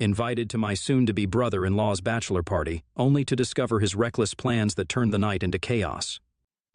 invited to my soon-to-be brother-in-law's bachelor party, only to discover his reckless plans that turned the night into chaos.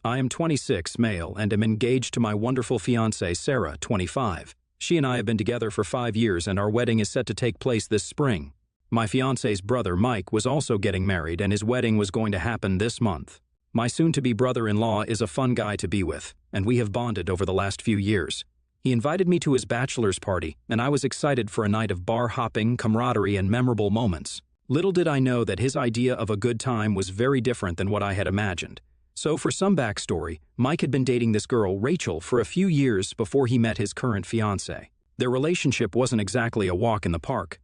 I am 26, male, and am engaged to my wonderful fiancée, Sarah, 25. She and I have been together for 5 years, and our wedding is set to take place this spring. My fiancé's brother, Mike, was also getting married, and his wedding was going to happen this month. My soon-to-be brother-in-law is a fun guy to be with, and we have bonded over the last few years. He invited me to his bachelor's party, and I was excited for a night of bar hopping, camaraderie, and memorable moments. Little did I know that his idea of a good time was very different than what I had imagined. So for some backstory, Mike had been dating this girl, Rachel, for a few years before he met his current fiancée. Their relationship wasn't exactly a walk in the park.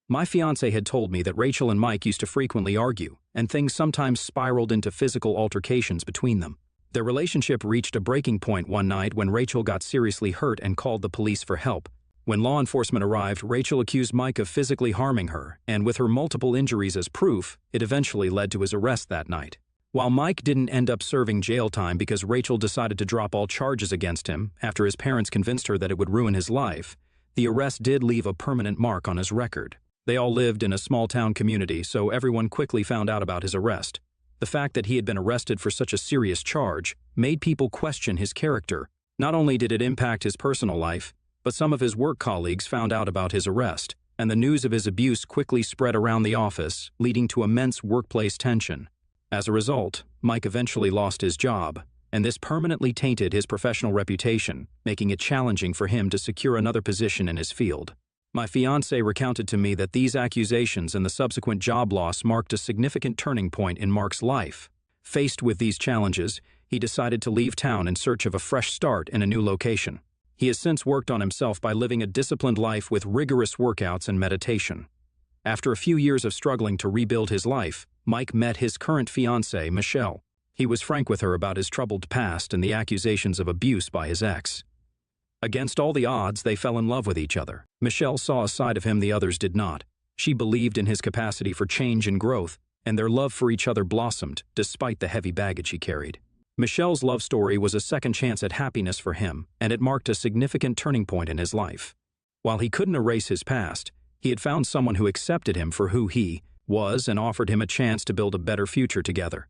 My fiancé had told me that Rachel and Mike used to frequently argue, and things sometimes spiraled into physical altercations between them. Their relationship reached a breaking point one night when Rachel got seriously hurt and called the police for help. When law enforcement arrived, Rachel accused Mike of physically harming her, and with her multiple injuries as proof, it eventually led to his arrest that night. While Mike didn't end up serving jail time because Rachel decided to drop all charges against him after his parents convinced her that it would ruin his life, the arrest did leave a permanent mark on his record. They all lived in a small-town community, so everyone quickly found out about his arrest. The fact that he had been arrested for such a serious charge made people question his character. Not only did it impact his personal life, but some of his work colleagues found out about his arrest, and the news of his abuse quickly spread around the office, leading to immense workplace tension. As a result, Mike eventually lost his job, and this permanently tainted his professional reputation, making it challenging for him to secure another position in his field. My fiancé recounted to me that these accusations and the subsequent job loss marked a significant turning point in Mark's life. Faced with these challenges, he decided to leave town in search of a fresh start in a new location. He has since worked on himself by living a disciplined life with rigorous workouts and meditation. After a few years of struggling to rebuild his life, Mike met his current fiancée, Michelle. He was frank with her about his troubled past and the accusations of abuse by his ex. Against all the odds, they fell in love with each other. Michelle saw a side of him the others did not. She believed in his capacity for change and growth, and their love for each other blossomed despite the heavy baggage he carried. Michelle's love story was a second chance at happiness for him, and it marked a significant turning point in his life. While he couldn't erase his past, he had found someone who accepted him for who he was and offered him a chance to build a better future together.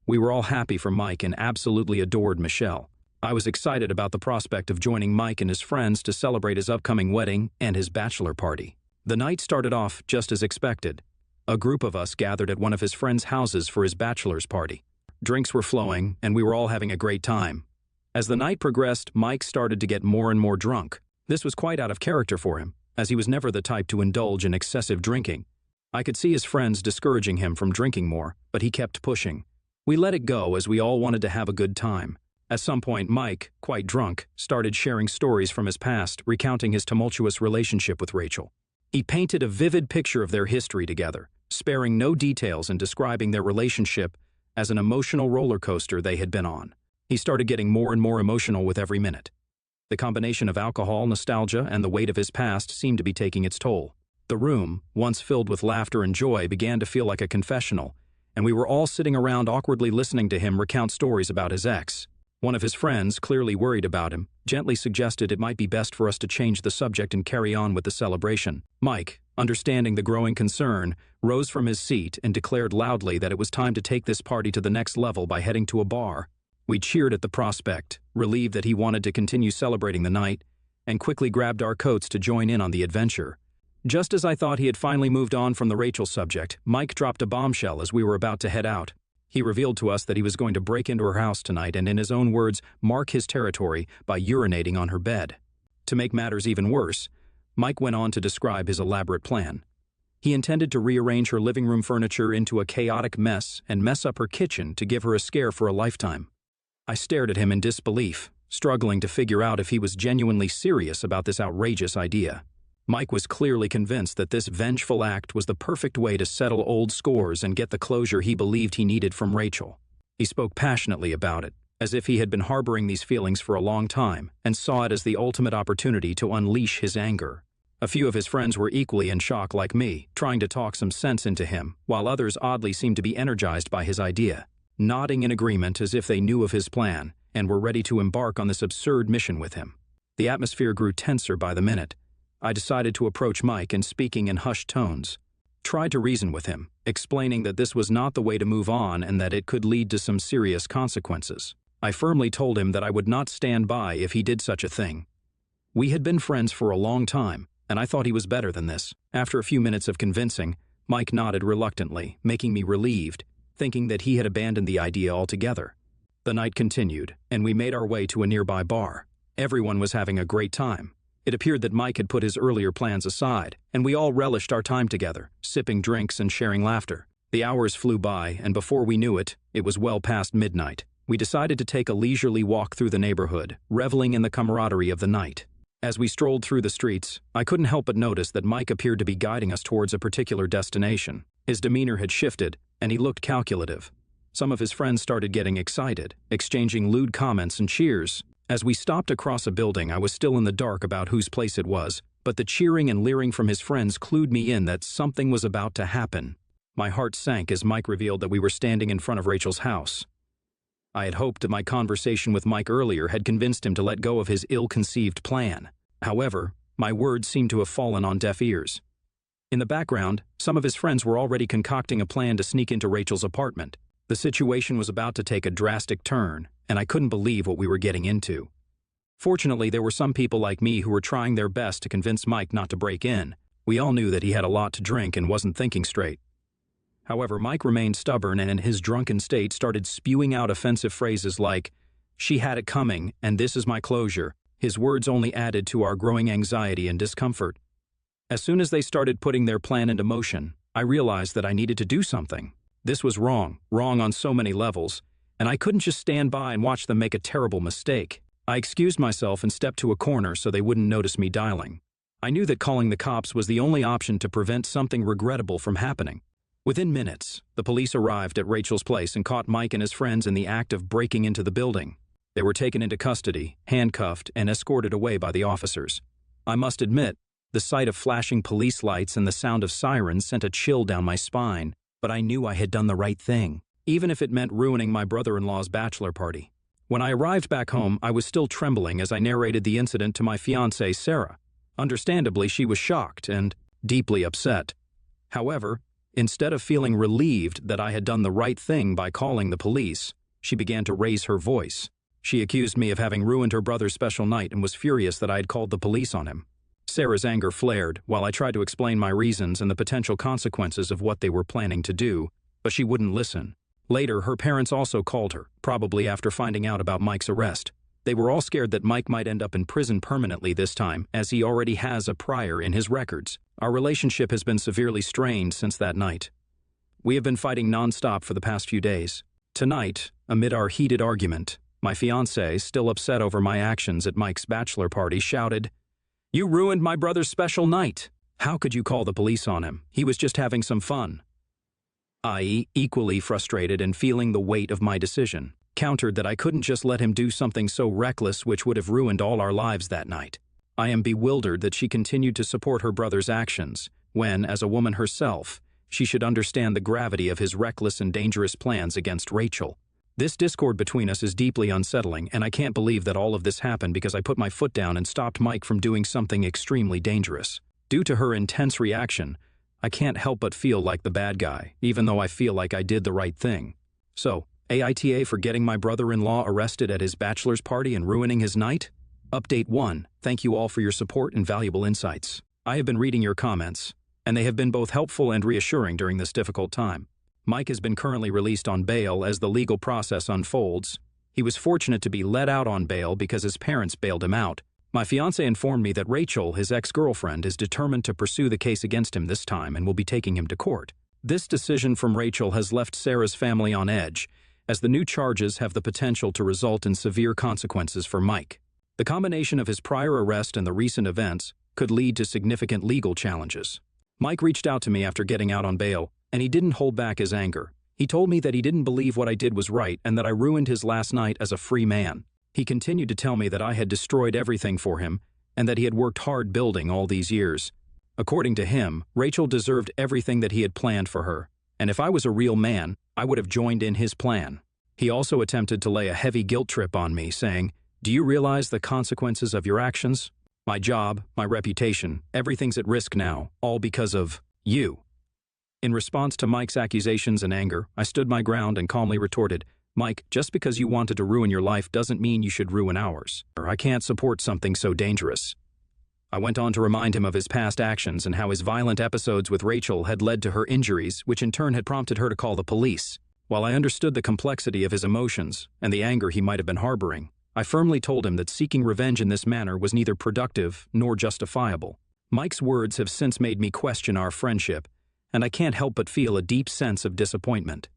We were all happy for Mike and absolutely adored Michelle. I was excited about the prospect of joining Mike and his friends to celebrate his upcoming wedding and his bachelor party. The night started off just as expected. A group of us gathered at one of his friends' houses for his bachelor's party. Drinks were flowing, and we were all having a great time. As the night progressed, Mike started to get more and more drunk. This was quite out of character for him, as he was never the type to indulge in excessive drinking. I could see his friends discouraging him from drinking more, but he kept pushing. We let it go as we all wanted to have a good time. At some point, Mike, quite drunk, started sharing stories from his past, recounting his tumultuous relationship with Rachel. He painted a vivid picture of their history together, sparing no details and describing their relationship as an emotional roller coaster they had been on. He started getting more and more emotional with every minute. The combination of alcohol, nostalgia, and the weight of his past seemed to be taking its toll. The room, once filled with laughter and joy, began to feel like a confessional, and we were all sitting around awkwardly listening to him recount stories about his ex. One of his friends, clearly worried about him, gently suggested it might be best for us to change the subject and carry on with the celebration. Mike, understanding the growing concern, rose from his seat and declared loudly that it was time to take this party to the next level by heading to a bar. We cheered at the prospect, relieved that he wanted to continue celebrating the night, and quickly grabbed our coats to join in on the adventure. Just as I thought he had finally moved on from the Rachel subject, Mike dropped a bombshell as we were about to head out. He revealed to us that he was going to break into her house tonight and, in his own words, mark his territory by urinating on her bed. To make matters even worse, Mike went on to describe his elaborate plan. He intended to rearrange her living room furniture into a chaotic mess and mess up her kitchen to give her a scare for a lifetime. I stared at him in disbelief, struggling to figure out if he was genuinely serious about this outrageous idea. Mike was clearly convinced that this vengeful act was the perfect way to settle old scores and get the closure he believed he needed from Rachel. He spoke passionately about it, as if he had been harboring these feelings for a long time, and saw it as the ultimate opportunity to unleash his anger. A few of his friends were equally in shock like me, trying to talk some sense into him, while others oddly seemed to be energized by his idea, nodding in agreement as if they knew of his plan and were ready to embark on this absurd mission with him. The atmosphere grew tenser by the minute. I decided to approach Mike and, speaking in hushed tones, tried to reason with him, explaining that this was not the way to move on and that it could lead to some serious consequences. I firmly told him that I would not stand by if he did such a thing. We had been friends for a long time, and I thought he was better than this. After a few minutes of convincing, Mike nodded reluctantly, making me relieved, thinking that he had abandoned the idea altogether. The night continued, and we made our way to a nearby bar. Everyone was having a great time. It appeared that Mike had put his earlier plans aside, and we all relished our time together, sipping drinks and sharing laughter. The hours flew by, and before we knew it, it was well past midnight. We decided to take a leisurely walk through the neighborhood, reveling in the camaraderie of the night. As we strolled through the streets, I couldn't help but notice that Mike appeared to be guiding us towards a particular destination. His demeanor had shifted, and he looked calculative. Some of his friends started getting excited, exchanging lewd comments and cheers. As we stopped across a building, I was still in the dark about whose place it was, but the cheering and leering from his friends clued me in that something was about to happen. My heart sank as Mike revealed that we were standing in front of Rachel's house. I had hoped that my conversation with Mike earlier had convinced him to let go of his ill-conceived plan. However, my words seemed to have fallen on deaf ears. In the background, some of his friends were already concocting a plan to sneak into Rachel's apartment. The situation was about to take a drastic turn, and I couldn't believe what we were getting into. Fortunately, there were some people like me who were trying their best to convince Mike not to break in. We all knew that he had a lot to drink and wasn't thinking straight. However, Mike remained stubborn and in his drunken state started spewing out offensive phrases like, "She had it coming, and this is my closure." His words only added to our growing anxiety and discomfort. As soon as they started putting their plan into motion, I realized that I needed to do something. This was wrong on so many levels, and I couldn't just stand by and watch them make a terrible mistake. I excused myself and stepped to a corner so they wouldn't notice me dialing. I knew that calling the cops was the only option to prevent something regrettable from happening. Within minutes, the police arrived at Rachel's place and caught Mike and his friends in the act of breaking into the building. They were taken into custody, handcuffed, and escorted away by the officers. I must admit, the sight of flashing police lights and the sound of sirens sent a chill down my spine, but I knew I had done the right thing, even if it meant ruining my brother-in-law's bachelor party. When I arrived back home, I was still trembling as I narrated the incident to my fiancée, Sarah. Understandably, she was shocked and deeply upset. However, instead of feeling relieved that I had done the right thing by calling the police, she began to raise her voice. She accused me of having ruined her brother's special night and was furious that I had called the police on him. Sarah's anger flared while I tried to explain my reasons and the potential consequences of what they were planning to do, but she wouldn't listen. Later, her parents also called her, probably after finding out about Mike's arrest. They were all scared that Mike might end up in prison permanently this time, as he already has a prior in his records. Our relationship has been severely strained since that night. We have been fighting non-stop for the past few days. Tonight, amid our heated argument, my fiancée, still upset over my actions at Mike's bachelor party, shouted, "You ruined my brother's special night. How could you call the police on him? He was just having some fun." I, equally frustrated and feeling the weight of my decision, countered that I couldn't just let him do something so reckless which would have ruined all our lives that night. I am bewildered that she continued to support her brother's actions, when, as a woman herself, she should understand the gravity of his reckless and dangerous plans against Rachel. This discord between us is deeply unsettling, and I can't believe that all of this happened because I put my foot down and stopped Mike from doing something extremely dangerous. Due to her intense reaction, I can't help but feel like the bad guy, even though I feel like I did the right thing. So, AITA for getting my brother-in-law arrested at his bachelor's party and ruining his night? Update 1. Thank you all for your support and valuable insights. I have been reading your comments, and they have been both helpful and reassuring during this difficult time. Mike has been currently released on bail as the legal process unfolds. He was fortunate to be let out on bail because his parents bailed him out. My fiancé informed me that Rachel, his ex-girlfriend, is determined to pursue the case against him this time and will be taking him to court. This decision from Rachel has left Sarah's family on edge, as the new charges have the potential to result in severe consequences for Mike. The combination of his prior arrest and the recent events could lead to significant legal challenges. Mike reached out to me after getting out on bail, and he didn't hold back his anger. He told me that he didn't believe what I did was right and that I ruined his last night as a free man. He continued to tell me that I had destroyed everything for him and that he had worked hard building all these years. According to him, Rachel deserved everything that he had planned for her, and if I was a real man, I would have joined in his plan. He also attempted to lay a heavy guilt trip on me, saying, "Do you realize the consequences of your actions?" My job, my reputation, everything's at risk now, all because of you. In response to Mike's accusations and anger, I stood my ground and calmly retorted, Mike, just because you wanted to ruin your life doesn't mean you should ruin ours. I can't support something so dangerous. I went on to remind him of his past actions and how his violent episodes with Rachel had led to her injuries, which in turn had prompted her to call the police. While I understood the complexity of his emotions and the anger he might have been harboring, I firmly told him that seeking revenge in this manner was neither productive nor justifiable. Mike's words have since made me question our friendship, and I can't help but feel a deep sense of disappointment.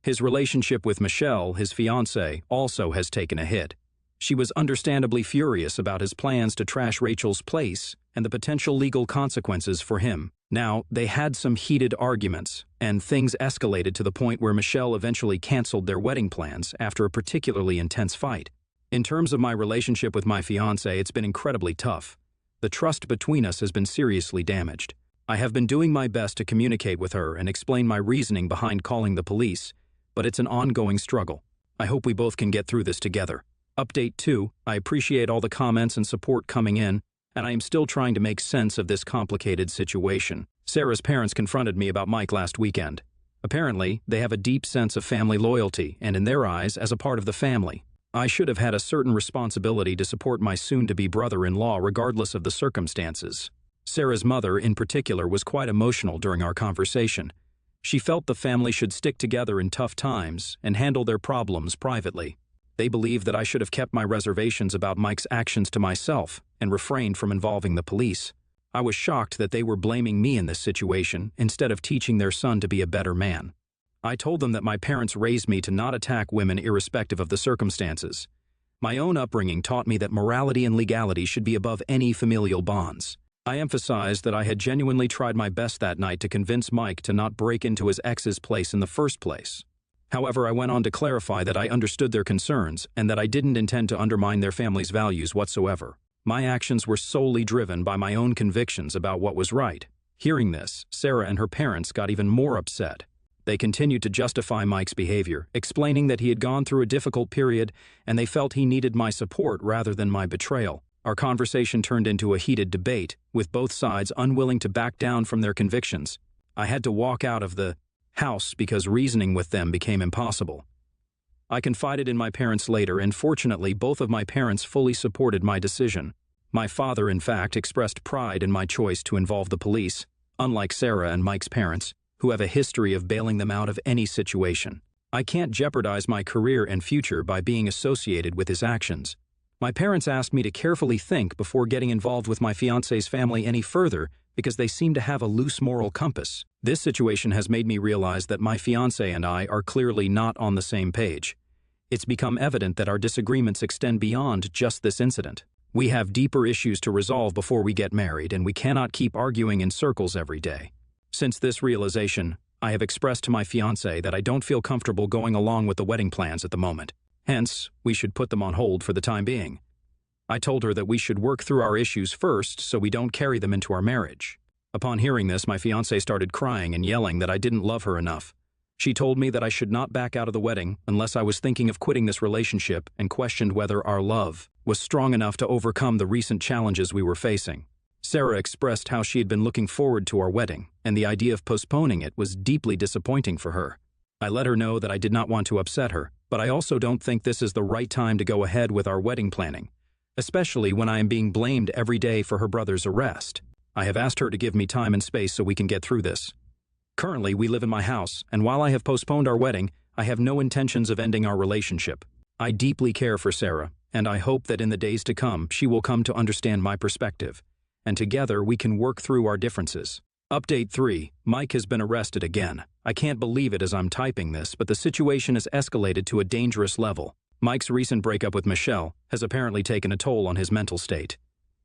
His relationship with Michelle, his fiancée, also has taken a hit. She was understandably furious about his plans to trash Rachel's place and the potential legal consequences for him. Now, they had some heated arguments, and things escalated to the point where Michelle eventually canceled their wedding plans after a particularly intense fight. In terms of my relationship with my fiancée, it's been incredibly tough. The trust between us has been seriously damaged. I have been doing my best to communicate with her and explain my reasoning behind calling the police, but it's an ongoing struggle. I hope we both can get through this together. Update 2, I appreciate all the comments and support coming in, and I am still trying to make sense of this complicated situation. Sarah's parents confronted me about Mike last weekend. Apparently, they have a deep sense of family loyalty, and in their eyes, as a part of the family, I should have had a certain responsibility to support my soon-to-be brother-in-law regardless of the circumstances. Sarah's mother, in particular, was quite emotional during our conversation. She felt the family should stick together in tough times and handle their problems privately. They believed that I should have kept my reservations about Mike's actions to myself and refrained from involving the police. I was shocked that they were blaming me in this situation instead of teaching their son to be a better man. I told them that my parents raised me to not attack women irrespective of the circumstances. My own upbringing taught me that morality and legality should be above any familial bonds. I emphasized that I had genuinely tried my best that night to convince Mike to not break into his ex's place in the first place. However, I went on to clarify that I understood their concerns and that I didn't intend to undermine their family's values whatsoever. My actions were solely driven by my own convictions about what was right. Hearing this, Sarah and her parents got even more upset. They continued to justify Mike's behavior, explaining that he had gone through a difficult period and they felt he needed my support rather than my betrayal. Our conversation turned into a heated debate, with both sides unwilling to back down from their convictions. I had to walk out of the house because reasoning with them became impossible. I confided in my parents later, and fortunately both of my parents fully supported my decision. My father, in fact, expressed pride in my choice to involve the police, unlike Sarah and Mike's parents, who have a history of bailing them out of any situation. I can't jeopardize my career and future by being associated with his actions. My parents asked me to carefully think before getting involved with my fiancé's family any further because they seem to have a loose moral compass. This situation has made me realize that my fiancé and I are clearly not on the same page. It's become evident that our disagreements extend beyond just this incident. We have deeper issues to resolve before we get married, and we cannot keep arguing in circles every day. Since this realization, I have expressed to my fiancé that I don't feel comfortable going along with the wedding plans at the moment. Hence, we should put them on hold for the time being. I told her that we should work through our issues first so we don't carry them into our marriage. Upon hearing this, my fiancé started crying and yelling that I didn't love her enough. She told me that I should not back out of the wedding unless I was thinking of quitting this relationship and questioned whether our love was strong enough to overcome the recent challenges we were facing. Sarah expressed how she had been looking forward to our wedding, and the idea of postponing it was deeply disappointing for her. I let her know that I did not want to upset her, but I also don't think this is the right time to go ahead with our wedding planning, especially when I am being blamed every day for her brother's arrest. I have asked her to give me time and space so we can get through this. Currently, we live in my house, and while I have postponed our wedding, I have no intentions of ending our relationship. I deeply care for Sarah, and I hope that in the days to come, she will come to understand my perspective, and together we can work through our differences. Update 3. Mike has been arrested again. I can't believe it as I'm typing this, but the situation has escalated to a dangerous level. Mike's recent breakup with Michelle has apparently taken a toll on his mental state.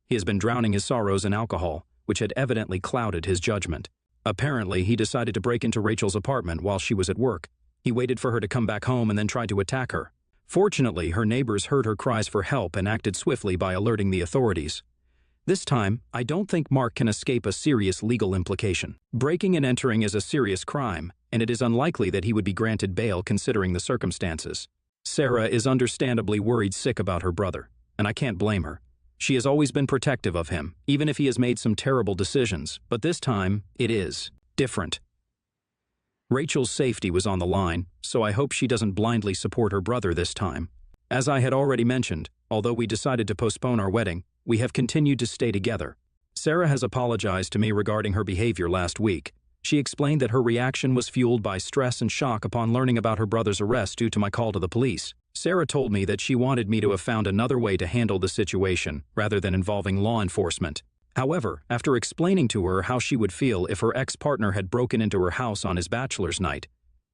He has been drowning his sorrows in alcohol, which had evidently clouded his judgment. Apparently, he decided to break into Rachel's apartment while she was at work. He waited for her to come back home and then tried to attack her. Fortunately, her neighbors heard her cries for help and acted swiftly by alerting the authorities. This time, I don't think Mark can escape a serious legal implication. Breaking and entering is a serious crime, and it is unlikely that he would be granted bail considering the circumstances. Sarah is understandably worried sick about her brother, and I can't blame her. She has always been protective of him, even if he has made some terrible decisions, but this time, it is different. Rachel's safety was on the line, so I hope she doesn't blindly support her brother this time. As I had already mentioned, although we decided to postpone our wedding, we have continued to stay together. Sarah has apologized to me regarding her behavior last week. She explained that her reaction was fueled by stress and shock upon learning about her brother's arrest due to my call to the police. Sarah told me that she wanted me to have found another way to handle the situation, rather than involving law enforcement. However, after explaining to her how she would feel if her ex-partner had broken into her house on his bachelor's night,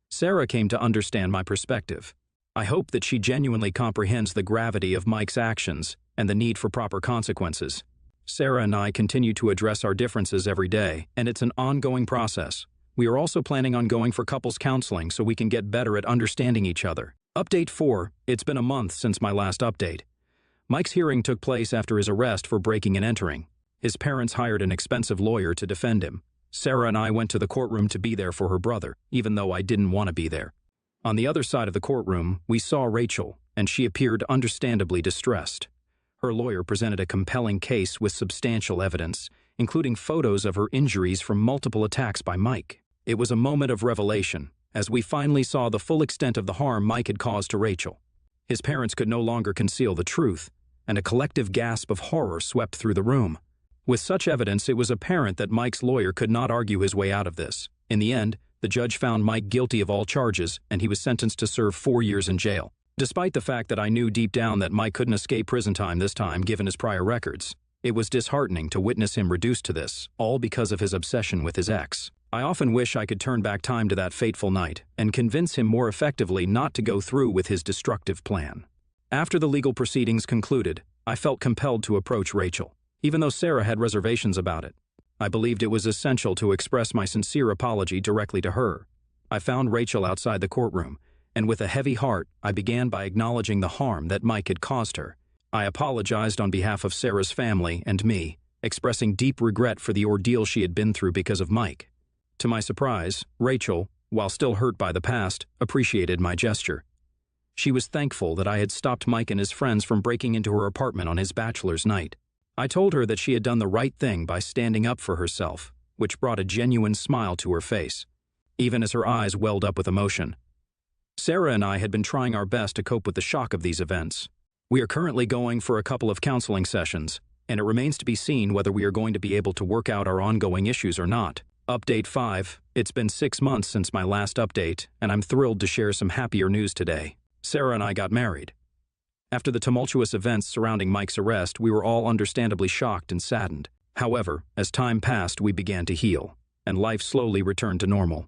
Sarah came to understand my perspective. I hope that she genuinely comprehends the gravity of Mike's actions and the need for proper consequences. Sarah and I continue to address our differences every day, and it's an ongoing process. We are also planning on going for couples counseling so we can get better at understanding each other. Update 4. It's been a month since my last update. Mike's hearing took place after his arrest for breaking and entering. His parents hired an expensive lawyer to defend him. Sarah and I went to the courtroom to be there for her brother, even though I didn't want to be there. On the other side of the courtroom, we saw Rachel, and she appeared understandably distressed. Her lawyer presented a compelling case with substantial evidence, including photos of her injuries from multiple attacks by Mike. It was a moment of revelation, as we finally saw the full extent of the harm Mike had caused to Rachel. His parents could no longer conceal the truth, and a collective gasp of horror swept through the room. With such evidence, it was apparent that Mike's lawyer could not argue his way out of this. In the end, the judge found Mike guilty of all charges, and he was sentenced to serve 4 years in jail. Despite the fact that I knew deep down that Mike couldn't escape prison time this time given his prior records, it was disheartening to witness him reduced to this, all because of his obsession with his ex. I often wish I could turn back time to that fateful night and convince him more effectively not to go through with his destructive plan. After the legal proceedings concluded, I felt compelled to approach Rachel, even though Sarah had reservations about it. I believed it was essential to express my sincere apology directly to her. I found Rachel outside the courtroom, and with a heavy heart, I began by acknowledging the harm that Mike had caused her. I apologized on behalf of Sarah's family and me, expressing deep regret for the ordeal she had been through because of Mike. To my surprise, Rachel, while still hurt by the past, appreciated my gesture. She was thankful that I had stopped Mike and his friends from breaking into her apartment on his bachelor's night. I told her that she had done the right thing by standing up for herself, which brought a genuine smile to her face, even as her eyes welled up with emotion. Sarah and I had been trying our best to cope with the shock of these events. We are currently going for a couple of counseling sessions, and it remains to be seen whether we are going to be able to work out our ongoing issues or not. Update 5. It's been 6 months since my last update, and I'm thrilled to share some happier news today. Sarah and I got married. After the tumultuous events surrounding Mike's arrest, we were all understandably shocked and saddened. However, as time passed, we began to heal, and life slowly returned to normal.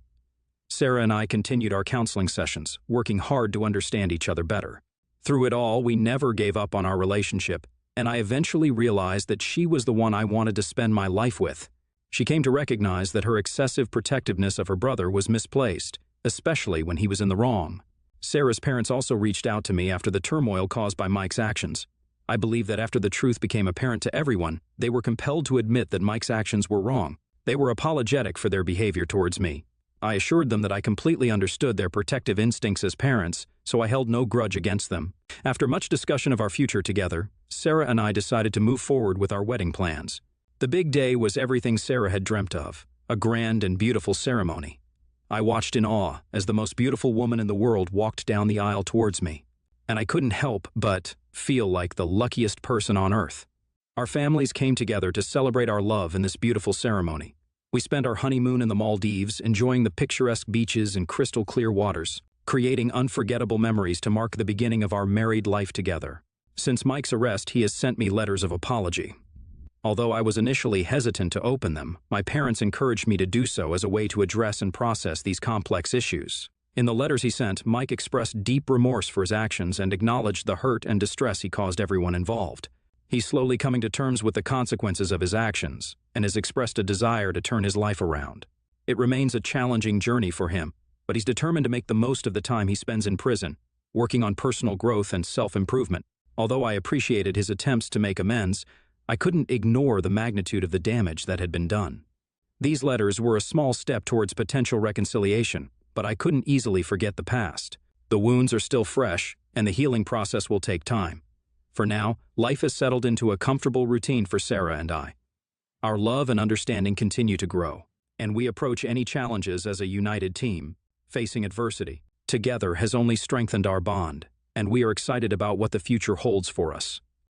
Sarah and I continued our counseling sessions, working hard to understand each other better. Through it all, we never gave up on our relationship, and I eventually realized that she was the one I wanted to spend my life with. She came to recognize that her excessive protectiveness of her brother was misplaced, especially when he was in the wrong. Sarah's parents also reached out to me after the turmoil caused by Mike's actions. I believe that after the truth became apparent to everyone, they were compelled to admit that Mike's actions were wrong. They were apologetic for their behavior towards me. I assured them that I completely understood their protective instincts as parents, so I held no grudge against them. After much discussion of our future together, Sarah and I decided to move forward with our wedding plans. The big day was everything Sarah had dreamt of, a grand and beautiful ceremony. I watched in awe as the most beautiful woman in the world walked down the aisle towards me, and I couldn't help but feel like the luckiest person on earth. Our families came together to celebrate our love in this beautiful ceremony. We spent our honeymoon in the Maldives, enjoying the picturesque beaches and crystal clear waters, creating unforgettable memories to mark the beginning of our married life together. Since Mike's arrest, he has sent me letters of apology. Although I was initially hesitant to open them, my parents encouraged me to do so as a way to address and process these complex issues. In the letters he sent, Mike expressed deep remorse for his actions and acknowledged the hurt and distress he caused everyone involved. He's slowly coming to terms with the consequences of his actions and has expressed a desire to turn his life around. It remains a challenging journey for him, but he's determined to make the most of the time he spends in prison, working on personal growth and self-improvement. Although I appreciated his attempts to make amends, I couldn't ignore the magnitude of the damage that had been done. These letters were a small step towards potential reconciliation, but I couldn't easily forget the past. The wounds are still fresh, and the healing process will take time. For now, life has settled into a comfortable routine for Sarah and I. Our love and understanding continue to grow, and we approach any challenges as a united team, facing adversity. Together has only strengthened our bond, and we are excited about what the future holds for us.